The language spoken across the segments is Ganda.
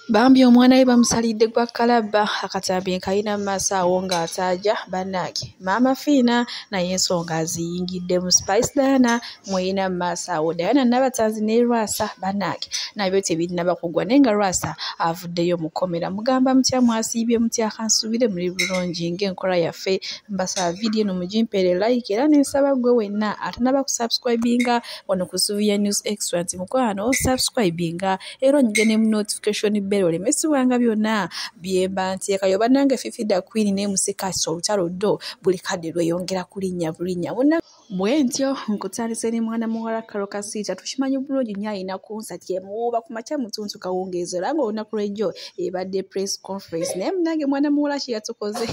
Bambi omwana we bamusalidde gwa kukalaba akatambi kalina maaso awo nga ataja bannange Maama Phina naye ensonga aziyingidde mu Spice Diana mweyina maaso awo Diana Nabatanzi ne Lwasa bannange nabyo tebinnaba kugwa naye nga Lwasa avuddeyo mukomera mugamba mutya mwasiibye mutya kansubire muri bulungi ng'enkola yaffe mbasaba video eno mugimpeere like era n'ensaba gwe wenna atanaba kusubscribinga wano ku Suvia News Extra nti mukwano subscribinga era onyige mu notification bell olemesibwanga byonna byemba nteekayo bannange Fifidaqueen ne musikasi olutalo ddo buli kadde lweyongera kulinnya bulinnya bonna bwentyo nkutandise ne mwana muwala Kitalo Kasumba tukimanyi bulungi nnyo alina konsati emuwuuba ku makya mutuntu kawungeezi era nga olunaku lw'ejjo ebadde press conference naye munnange mwana muwala ki yatukoze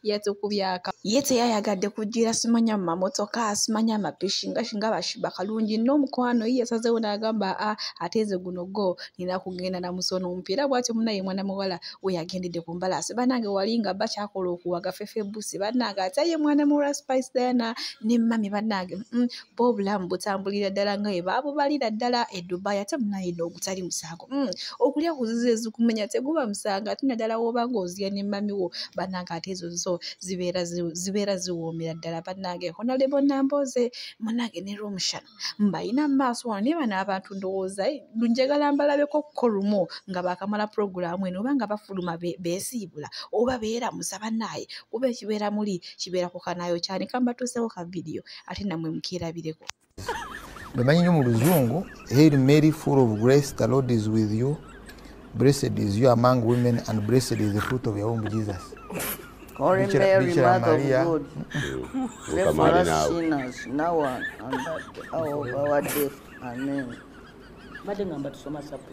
yatukubyaka ye teyayagadde kugira simanya mu mamotoka simanya amapishi nga bashiba kalungi n'omukwano ye yasazeewo n'agamba ateeze guno go nina kugenda na musono omupiira bw'atyo munnaye mwana muwala we yagendedde ku mbalaasi bannange wali nga bakyakola okuwaga fefe busi bannange ate ye mwana muwala Spice Diana ne mami bannange bo obulamu butambulira ddala nga bwe baabubalira ddala e Dubai ate munnaye n'ogutali musango okulya kuzizo ezikumenya teguba musango ate naddala woba ng'ozirya ne mami wo bannange ate ezo zo zibeera ziwoomera ddala bannange Honorable Namboze munnange ne Rumushana mbalina mu maaso wano naye bano abantu ndowooza njagala mbalabeko kolumo nga bakamala puroguramu eno oba nga bafuluma beesiibula oba beeramusa bannaye kuba ekibeera muli kibeera ku kanaayo cyane kambatuusewo ka vidiyo ate nammwe mukiirabireko. Bemanyi nnyo mu Luzungu, Hail Mary full of grace, the Lord is with you. Blessed is you among women and blessed is the fruit of your womb, Jesus. Holy Mary, Mother of God, pray for us sinners, now and at the hour of our death. Amen. Badengamba tusoma sapu.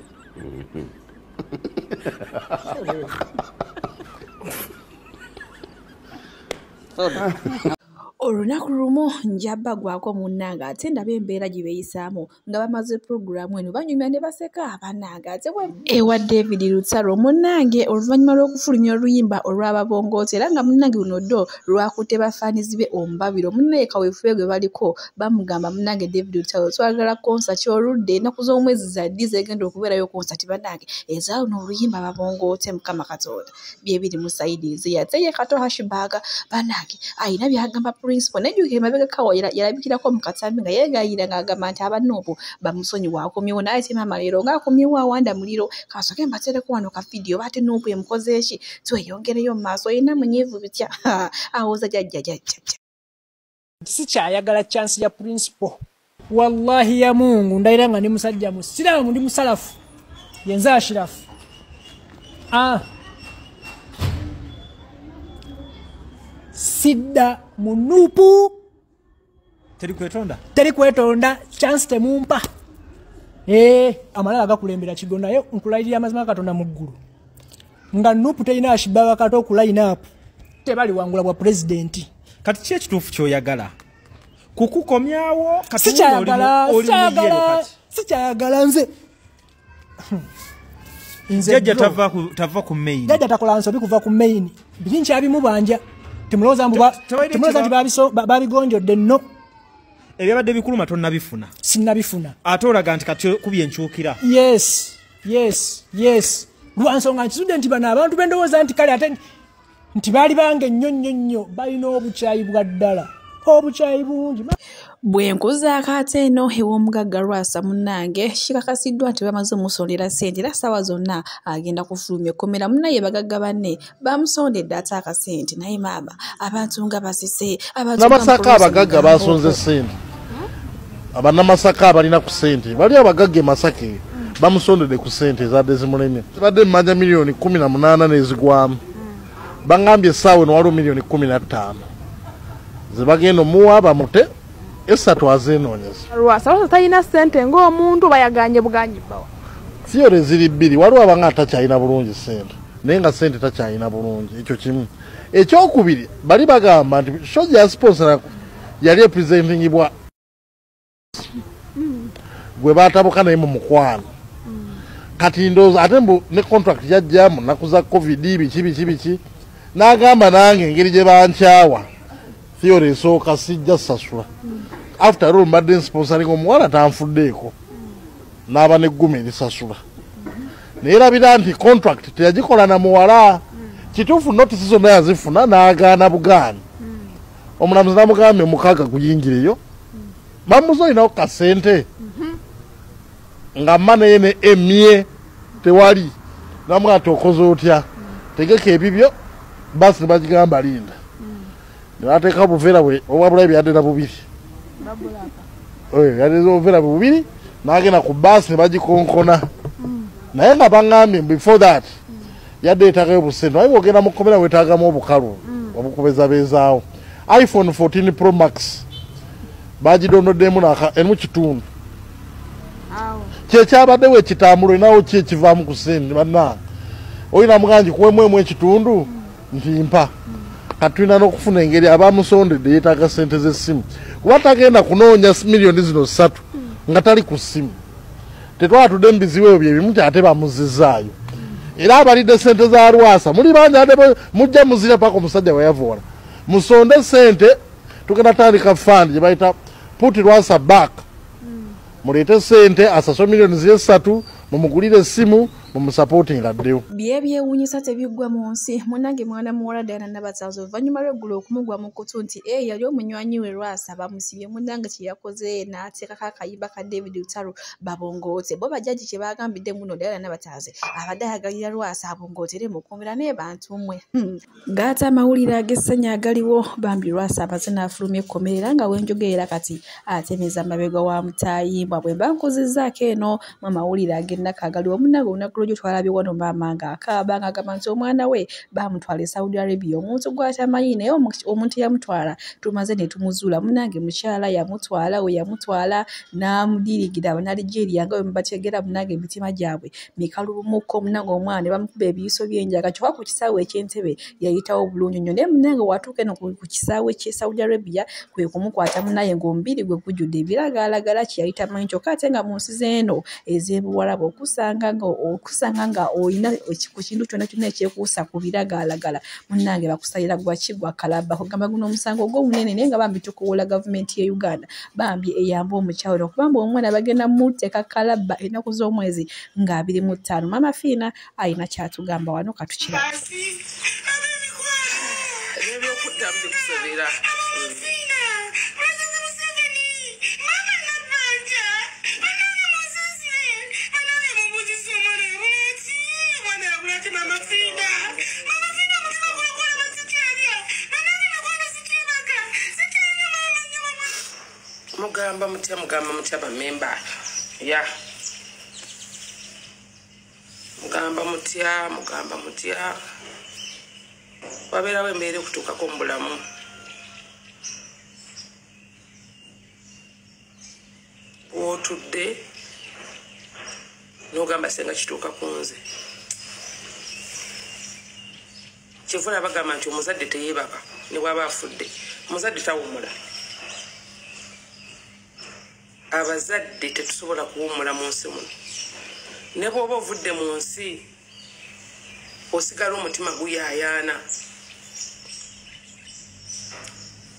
Olunaku lumu njabba gwako munnange ate ndaba embeera gye beeyisaamu nga bamaze puroguramu eno banyumya ne baseka bannange ate ewa David Lutsalo munnange oluvannyuma lw'okufulumya oluyimba olw'ababongooti era nga munnange luno ddo lwakutte bafaanizi be omubabiro munnaye kaweefube gwe baliko bamugamba munnange David Lutsalo twagala konsati oludde ennaku z'omwezi za ddi zegenda okubeerayo konsati bannange eza luno oluyimba ababongoote Mukama Katonda bye biri mu sayidi ze yateye kato hashbaga bannange ayina byagamba principal nejjuke mabega kawo yalabikirako mu katambi nga yeegayira ng'agamba nti abanoobo bamusonyiwa akomyewo naye te maama leero ng'akomyewo awanda muliro kasoke mbatereko wano ka vidiyo baate noobu emukoze eki tweyongereyo mu maaso olina munyiivu bitya awooza jajja sikyayagala chance ya principal wallahi ya Mungu ndayira nga ndi musajja musiraamu ndi musalafu yenza ashirafu Sidda munupu teri kwetonda chance temumpa amalala gakulembera kigonda yo nkulayirira amazima Katonda mu ggulu nga nupu terina ashibaga kato okulayina apo tebali wangula bwa president kati kye kituufu kyoyagala kukukomyawo sikyayagala nze jajja tava ku main jajja takola nsobi kuva ku main biri nkyabimubanja Timuloza babigonjodde nno ebyabadde bikuluma tonnabifuna sinnabifuna ate olaga nti kati kubye enkyukira yes lwansonga nkizudde nti bano abantu bendowooza nti kale ate nti baali bange nnyo balina obukyayi bwa ddala obukyayi bungi bwe nkuzaako ate eno ew'omugagga Lwasa munnange kikakasiddwa nti bamaze omusondera ssente era ssaawa zonna agenda kufulumya ekkomera munnaye bagagga banne bamusondedde ate akasente naye maama abantu nga basise namasaka abagagga basonze ssente abanamasaka abalina ku ssente bali abagagga emasake bamusondedde ku ssente ezadde zimulemye zibadde mmanja miliyoni 18 n'ezigwamu bangambye essaawa eno waliwo miliyoni 15 zebagenda omuwa bamute esatu azeenoonyeza Lwasa talina ssente ng'omuntu bayaganye buganyi bawa siyore ziri bbiri waliwo abanga atakyalina bulungi ssente naye nga ssente takyalina bulungi ekyo kimu ekyokubiri bali bagamba nti shoja ya sponsor yali epresentingibwa gwe baatabuka naye mu mukwano kati ndowooza ate mbu ne contract yajjamu nnaku za covid biki n'agamba nange engeri gye bankyawa siyore esooka sijja sasula after all mbadde sponsoring omuwala tanfuddeeko n'aba n'egguma erisasula neerabira nti contract teyagikola na muwala kituufu notisi zonna yazifuna n'agaana bugaani omulamuzi namugambye mukaaga guyingireyo bamuzoyinawo kasente nga mma naye ne emye tewali namugati okoze otya tegeka ebibyo basi nebagigamba linda nebateeka buveera bwe obwabulayo byadde na bubiri yadde obuveera bubiri n'agenda ku baasi nebagikonkona naye nga baŋŋambye before that yadde etagayo busente naye bwogenda mukomera wetaagamu obukalu obukubezabeezaawo iPhone 14 Pro Max bagidondoddemu emu kitundu kyekyabaddewo ekitambulo inawo ki ekivaamu ku sente bannange oyina muganji kuwemu ekitundu nti mpa katulina n'okufuna engeri abamusondedde yeetaaga sente z'essimu kuba tagenda kunoonya miliyoni zino 3 nga tali ku ssimu tetwatudde mu bizibu ebyo byebimu kyate bamuzizaayo era abalidde sente za Lwasa muli bangi ate mujja muzira paka omusajja weyavuwala musonde sente tugenda tandika fund gye bayita put Lwasa back muleete sente asaso miliyoni 3 mumugulire essimu mumusupporting addeyo byebyewuunyisa tebiggwa mu nsi munnange mwana muwala Diana Nabatanzi oluvannyuma lw'eggulu okumugwa mu kutu nti yali omunywanyi we Lwasa bamusibye munnange kye yakoze n'ateekako akayimba ka David Lutalo babongoote bo bajjaji kye bagambidde muno Diana Nabatanzi abadde ayagalira Lwasa abongootere mukomera naye bantu mmwe gaata amawulire ag'essanyu agaliwo bambi Lwasa amaze n'afulumya ekkomera era nga wenjogerera kati atemeza amabega wa mutayimbwa bwe bankozezzaako eno mu amawulire ag'ennaka agaliwo munnange olunaku lw'egyo twalabye wano maama ng'akaaba ng'agamba nti omwana we bamutwala e Saudi Arabia omuntu gw'atamanyi naye omuntu yamutwala tumaze ne tumuzuula munnange mukyala yamutwala we yamutwala n'amudirigira Abanigeria nga bwe mubategera munnange emitima gyabwe mikalubumuko munnange omwana ne bamukuba ebiyiso by'enjaga kyokka ku kisaawe eky'Entebbe yayitawo bulungi nnyo naye munnange watuuka eno ku kisaawe ky'e Saudi Arabia kwe kumukwata munnaye ng'omubiri gwe gujjudde ebiragaalagala kyeyayita manyi kyokka ate nga mu nsi z'eno ez'ebuwalabu okusanga nga oyina ku kintu kyonna kyonna ekyekuusa ku biragaalagala munnange bakusalira gwa kalaba kugamba guno omusango ogw'obunene naye nga bambi tukuwola gavumenti ye Uganda bambi eyamba omukyawano okubamba omwana bagenda muteeka kalaba ennaku z'omwezi nga 25 Maama Phina alina kyatugamba wano katukirabe mugamba mutya bamemba ya mugamba mutya wabeerawo embeera okutuukako mu bulamu wootudde n'ogamba senga kituuka ku nze kivula bagamba nti omuzadde teyeebaka ne bw'aba afudde omuzadde tawummula abazadde tetusobola kuwummula mu nsi muno ne bw'oba ovudde mu nsi osigala omutima guyaayaana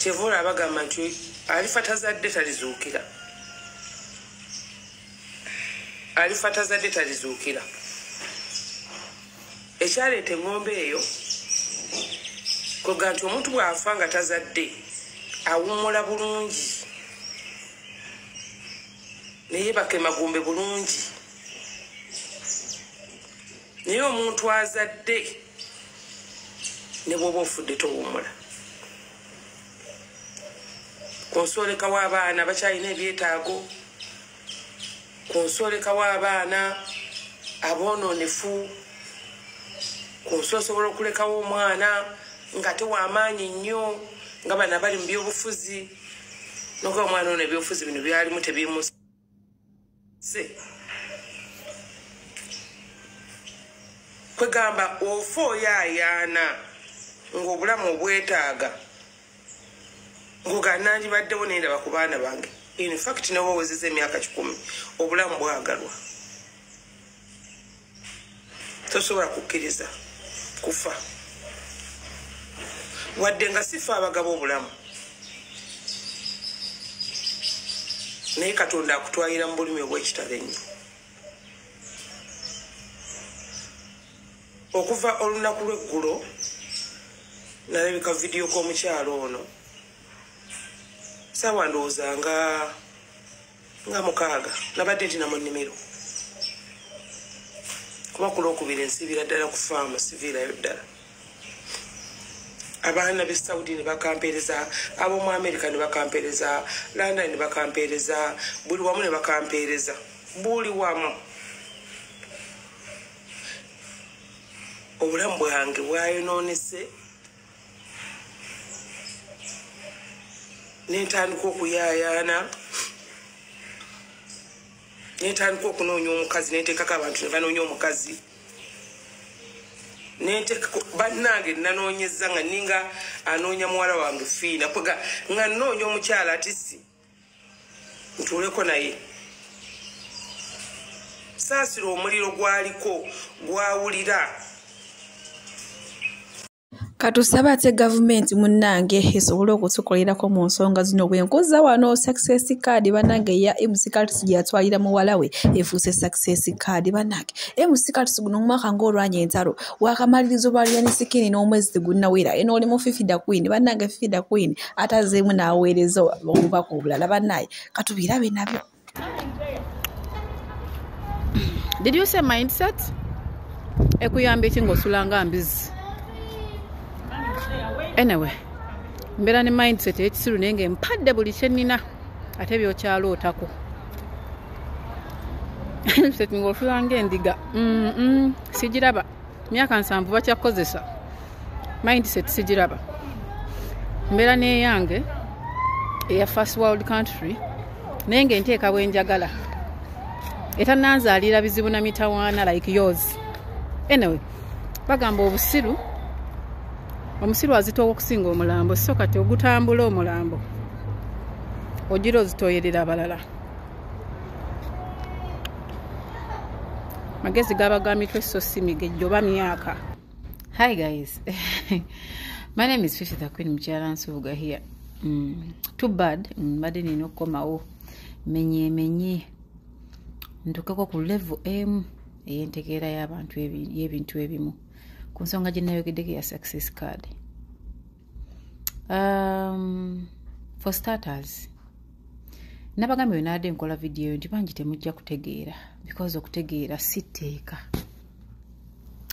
kivula bagamba nti alifa tazadde talizuukira ekyaleeta eŋŋombe eyo kwega nti omuntu bw'afa nga tazadde awummula bulungi neyeebaka emagumbe bulungi naye omuntu azadde ne bw'oba ofudde towummula ku nsoleka w'abaana bakyalina ebyetaago ku nsoleka w'abaana aboononefu ku nsi osobola okulekawo omwana nga tewamaanyi nnyo nga bana bali mu byobufuzi nokuba omwana ono ebyobufuzi bino byalimu tebimuse kwegamba ofa oyaayaana ng'obulamu obwetaaga ng'oganandibaddewo nendaba ku baana bange in fact nawe owezeza emyaka 10 obulamu bwagalwa tosobola kukkiriza kufa wadde nga sifa abagaba obulamu naye Katonda akutwalira mu bulumi obw'ekitalo ennyo okuva olunaku lw'eggulo nalabika vidiyo k'omukyalo ono saawa ndowooza nga 6 nabadde nti namu nnimiro kuba ku Lwokubiri nsibira ddala ku faamu siviirayo ddala abaana b'e Saudi ne bakampeereza ab'omu Amerika ne bakampeereza London ne bakampeereza buli wamu ne bakampeereza buli wamu obulamu bwange bwayonoonese nentandika okuyaayaana nentandika okunoonya omukazi nenteekako abantu ne banoonya omukazi nenteekako bannange nanoonyeza nga ninga anoonya muwala wange Fiina kwega nga nnoonya omukyala atisi ntuuleko naye saasira omuliro gwaliko gwawulira Katusaba ate gavumenti munnange esobole okutukolerako mu nsonga zino bwenkuza wano success card bannange ya MC Cards gyatwalira muwala we efuuse success card bannange MC Cards guno mwaka ng'olwanya entalo wakamalirizo baliyani sikini n'omwezi gunnawera eno oli mu Fifidaqueen bannange Fifidaqueen atazeemu n'aweereza obubaka obulala bannange katubirabe nabyo. Did you say mindset? Ekuyamba eki ng'osulanga mbizi. Anyway, mbera ne mindset ekisiru nenge mpadde buli kyenina ate byokyalootako. Mindset ng'osulanga endiga. Sijiraba. Myaka 7 bakyakozesa. Mindset sijiraba. Mbera ne yange eya first world country nenge nteeka bwenjagala. Etananzaalira bizibu na mitawaana like yours. Anyway, bagamba obusiru omusiru azitowa okusinga omulambo so kati ogutambula omulambo ogira ozitoyerera abalala. Magezi gabagammitwe so si migejjo oba myaka. Hi guys. My name is Fifidaqueen Mukyala Nsubuga here. Too bad mbadde nina okukomawo menye ntukako ku level M eyentegeera y'abantu y'ebintu ebimu ku nsonga gye nayogeddeko ya success card. For starters, nabagambye bwe naadde nkola video nti bangi temujja kutegeera because okutegeera si tteeka.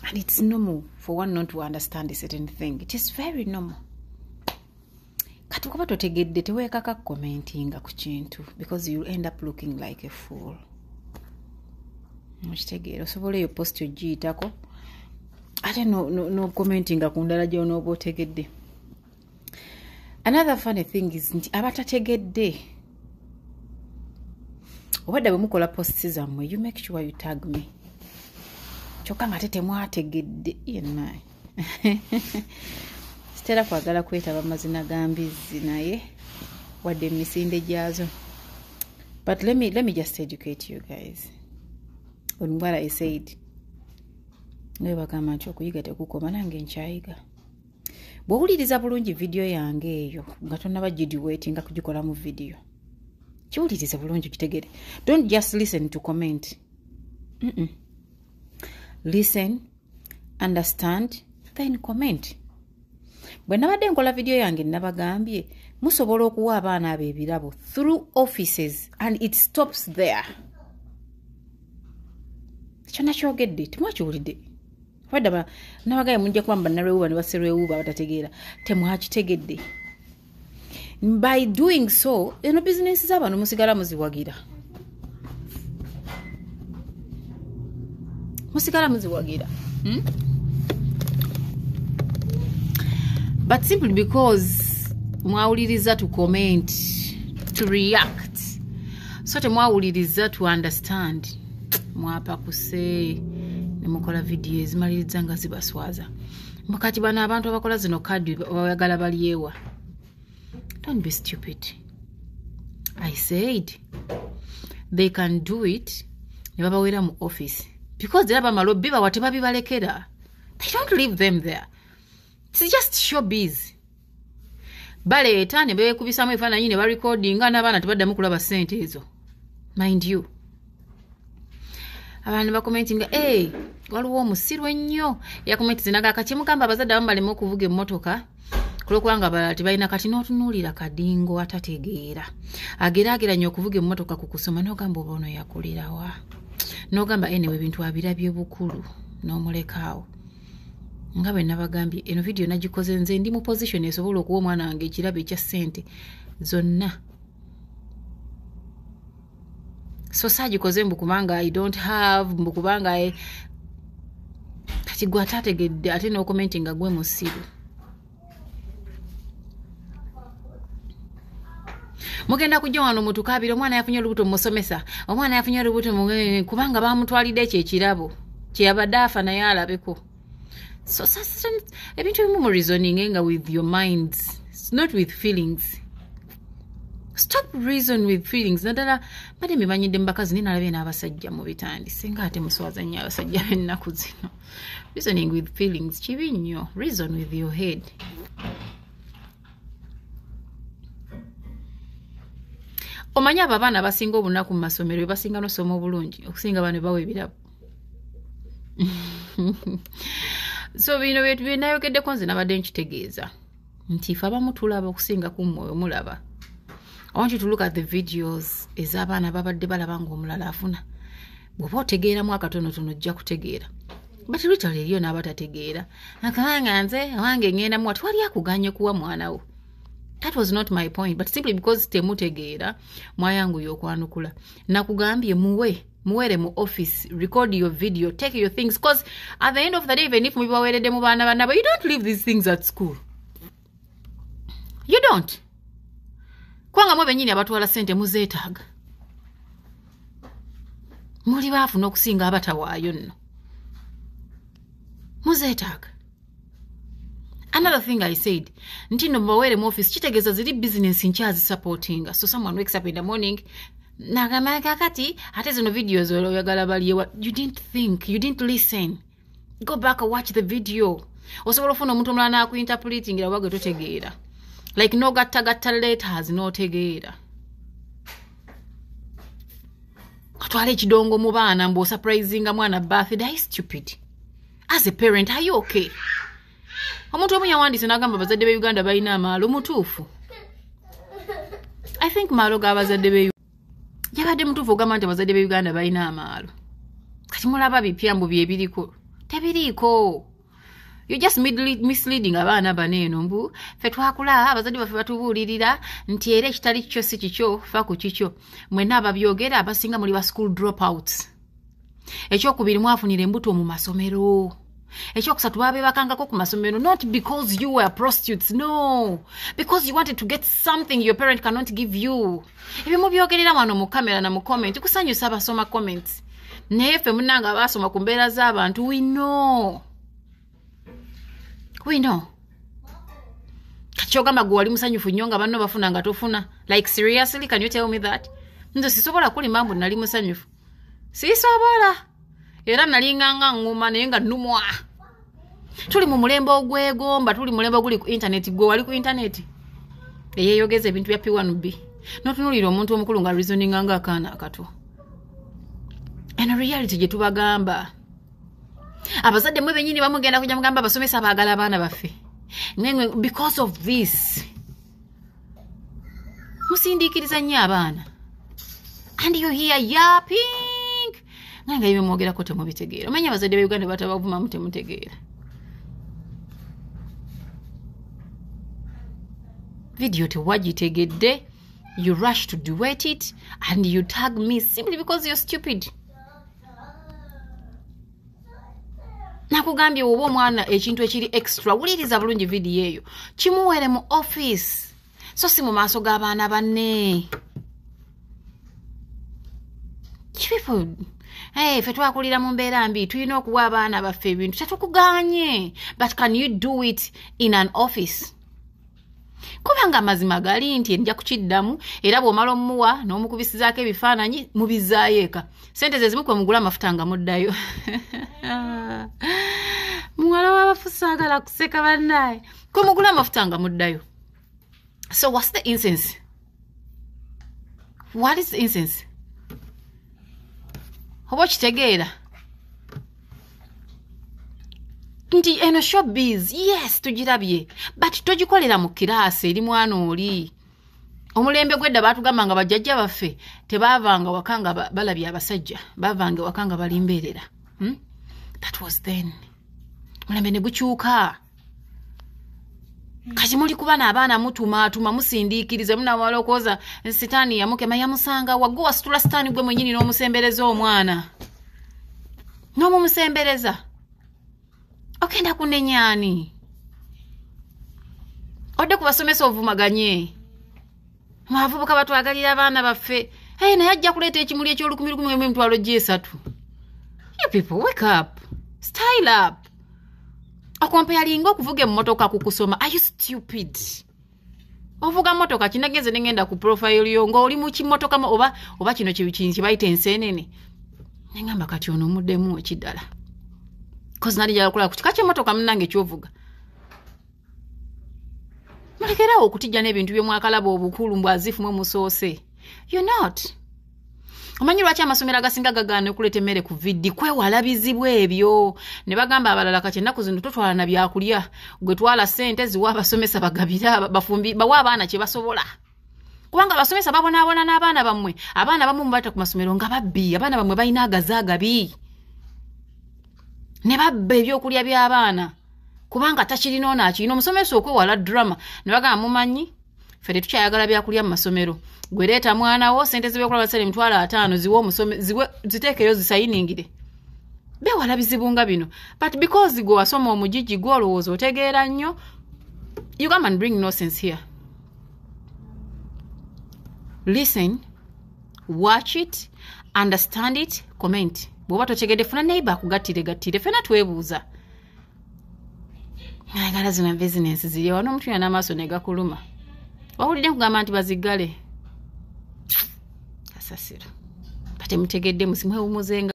And it's normal for one not to understand a certain thing. It is very normal. Kati kuba totegedde teweekaka commentinga ku kintu because you end up looking like a fool. Mukitegeera osobola eyo post ogiyitako ate no commentinga ku ndala gy'onooba otegedde. Another funny thing is nti abatategedde obadde bwe mukola posts zammwe you make sure you tag me kyokka nga ate temwategedde yenna. Sitera kwagala kwetaba mazina ga mbizzi naye wadde emisinde gyazo. But let me just educate you guys on what I said. Naye bagamba nti okuyiga tekukoma nange nkyayiga. Bw'owuliriza bulungi video yange eyo nga tonnaba gidiweetinga kugikola mu video kiwulirize bulungi kitegere. Don't just listen to comment. Listen, understand, then comment. Bwe nabadde nkola video yange nabagambye musobola okuwa abaana abo ebirabo through offices and it stops there. Kyonna kyogedde temwakiwulidde. Wadaba nabagaye mujja kwamba nalwewuba ne baserwewuba batategeera temwakitegedde. By doing so eno business z'abantu musigala muziwagira. But simply because mwawuliriza to comment, to react, so temwawuliriza to understand, mwapa kuse nemukola video ezimaliriza nga zibaswaza. Mukati bana abantu abakola zino kadi bayagala balyewa. Don't be stupid. I said they can do it ne babawera mu office because they have amalobi bawateba bibalekera. They don't leave them there. It's just showbiz. Baleeta ne beekubisamu ebifaananyi ne barecordinga n'abaana tebaddamu kulaba ssente ezo. Mind you. Abantu bakomentinga, waliwo omusiru ennyo yakomenti naga kati mugamba abazadde abamu baleme okuvuga emmotoka kulwokubanga abalala tebalina kati n'otunuulira kadingo atategeera ageraageranya okuvuga emmotoka ku kusoma n'ogamba oba ono yakulirawa n'ogamba enewe ebintu abirabye bukulu n'omulekaawo nga bwe nabagambye eno vidiyo nagikoze nze ndi mu position esobola okuwa omwana wange ekirabo ekya ssente zonna so saagikoze mbukubanga I don't have mbukubanga kati gwe atategedde ate n'okomenti nga gwe musiru mugenda kujja wano mutukabira omwana yafunye olubuto musomesa omwana yafunye olubuto kubanga bamutwalidde ekyo ekirabo kyeyabadde afa naye alabeko so ebintu ebimu mu reasoning nga with your minds not with feelings stop reason with feelings naddala bade mbimanyidde mubakazi naye nalabye n'abasajja mu bitandise nga ate muswaza nnyo abasajja b'ennaku zino reasoning with feelings kibi nnyo reason with your head omanyi abo abaana abasinga obunaku mu masomero basinga nosoma obulungi okusinga bano bawa ebirabo so bino byenayogeddeko nze nabadde nkitegeeza nti ife abamu tulaba okusinga ku mmwe mulaba I want you to look at the videos ez'abaana babadde balaba ng'omulala afuna bw'oba otegeeramu akatonotono ojja kutegeera but literally eriyo n'abatategeera akabanga nze wange ngenda muwa twali akuganye kuwa mwana wo. That was not my point, but simply because temutegeera mwayangu y'okwanukula nakugambye muwere mu office, record your video, take your things, because at the end of the day, even if mubibaweredde mu baana banaba, you don't leave these things at school. You don't. Kwanga mwe benyini abatwala sente muzeetaaga. Muli baafu n'okusinga abatawaayo nno. Muzeetaaga. Another thing I said, ntino mbawere mu office, kitegeeza ziri business nchazi supporting. So someone wakes up in the morning, nagamaka kati, ate zino videos oyagala baliye, you didn't think, you didn't listen. Go back and watch the video. Osobola ofuna omuntu omulala akuinterpreting era wage totegeera. Like no gatta letters no tegeera. Atwale kidongo mu baana mbo surprising mwana birthday, stupid. As a parent, are you okay? Omuntu omu yawandise n'agamba abazadde be Uganda balina amaalo mutuufu. I think maalo g'abazadde be yabadde mutuufu ogamba nti abazadde be Uganda balina amaalo. Kati mulaba bipyambu byebiriko. Tebiriiko. You're just misleading abaana baneeno mbu ffe twakula abazadde baffe batubuulirira nti era ekitali kikyo si kikyo fa ku kikyo. Mwenna ababyogera abasinga muli ba school dropouts. Ekyokubiri mwafunira embuto mu masomero. Ekyokusatu babe bakangako ku masomero, not because you were prostitutes, no, because you wanted to get something your parent cannot give you. Ebimu byogerera wano mu kamera na mu comment kusanyusa abasoma comments. Naye ffe munanga basoma ku mbeera z'abantu, we know. Kakyogamba gwe wali musanyufu nnyo nga banno bafuna nga tofuna. Like seriously, can you tell me that? Nze sisobola kulimba mbu nali musanyufu. Sisobola. Era nalinganga nguma naye nga nnumwa. Tuli mu mulembe ogwegomba, tuli mulembe oguli ku internet, gwe wali ku internet. Eyeyogeza ebintu bya P1B. Notunulira omuntu omukulu nga reasoning nga akaana akato. And reality gye tubagamba. Abazadde mwe benyini bamugenda kujja mugamba basomesa abaagala abaana baffe. Because of this. Musindikiriza nnyo abaana. And you hear yapping. Nanga ibe mwogera ko temubitegeera. Omanya abazadde be Uganda batabavuma mutemutegeera. Video tewagitegedde, you rush to duet it and you tag me simply because you're stupid. Nakugambye oba omwana ekintu ekiri extra wuliriza bulungi video eyo kimuwere mu office so si mu maaso g'abaana banne. People, hey, ffe twakulira mu mbeera mbi tulina okuwa abaana baffe ebintu tetukuganye, but can you do it in an office? Kubanga amazima gali nti nja kukiddamu era bw'omala omuwa n'omukubisizaako ebifaananyi mubizaayo eka. Sente ze zimu kwe mugula amafuta nga muddayo. Muwala w'abafuzi agala kuseka bannaye. Kwe mugula amafuta nga muddayo. So what's the incense? What is the incense? Oba kitegeera? nti eno showbiz yes tugirabye but togikolera mu kirasi eri mwana oli omulembe gwedda batugamba nga bajjajja baffe tebavanga wakanga balabye abasajja bavanga wakanga balimberera that was then mulembe ne gukyuka kati muli kuba n'abaana mutuma musindikirize munawala okoza sitaani yamukema yamusanga waggo wasitula sitaani gwe mwenyini n'omusembereza omwana n'omumusembereza okenda kunenyani odde kubasomesa ovumaganye mwavubuka batwagalira abaana baffe naye ajja kuleeta ekimuli eky'G3,000 you people wake up style up okompeyalinga okuvuga emmotoka kukusoma are you stupid ovuga mmotoka kinagenze nengenda ku profile yo nga oli mu kimotoka oba kino kye bayita ensenene nengamba kati ono muddemu ekiddala cause nali jala kula kutika kimotoka munange kyovuga mulekerawo okutijja n'ebintu by'omwakalaba obukulu mbwazifu mwe musoose you not omanyi lwaki amasomero agasinga gagaana okuleeta emmere ku vidi kwewala bizibu ebyo ne bagamba abalala kati ennaku zino totwala na byakulya gwe twala ssente ziwa abasomesa bagabira bafumbi bawa abaana kye basobola kubanga abasomesa babonaabona n'abaana bammwe abaana bamu mubata ku masomero nga babbi abaana bammwe balina agazaagabi ne babba ebyokulya by'abaana kubanga takirina ono akirina omusomesa okwewala drama ne bagamba mumanyi fere tukyayagala byakulya mu masomero gwe leeta mwana wo sente zibyokulya basale $5,000 ziwe ziteekeyo zisayiningire bewala bizibu nga bino but because gwe wasoma omugigi gw'olowooza otegeera nnyo you come and bring no sense here listen watch it understand it comment bw'oba totegedde funa neighbor akugattire fena twebuuza ayagala zina business ziri wano omuntu yana amaaso ne gakuluma wawulidde nkugamba nti bazigale kasasiro bate mutegedde musimwewumuzenga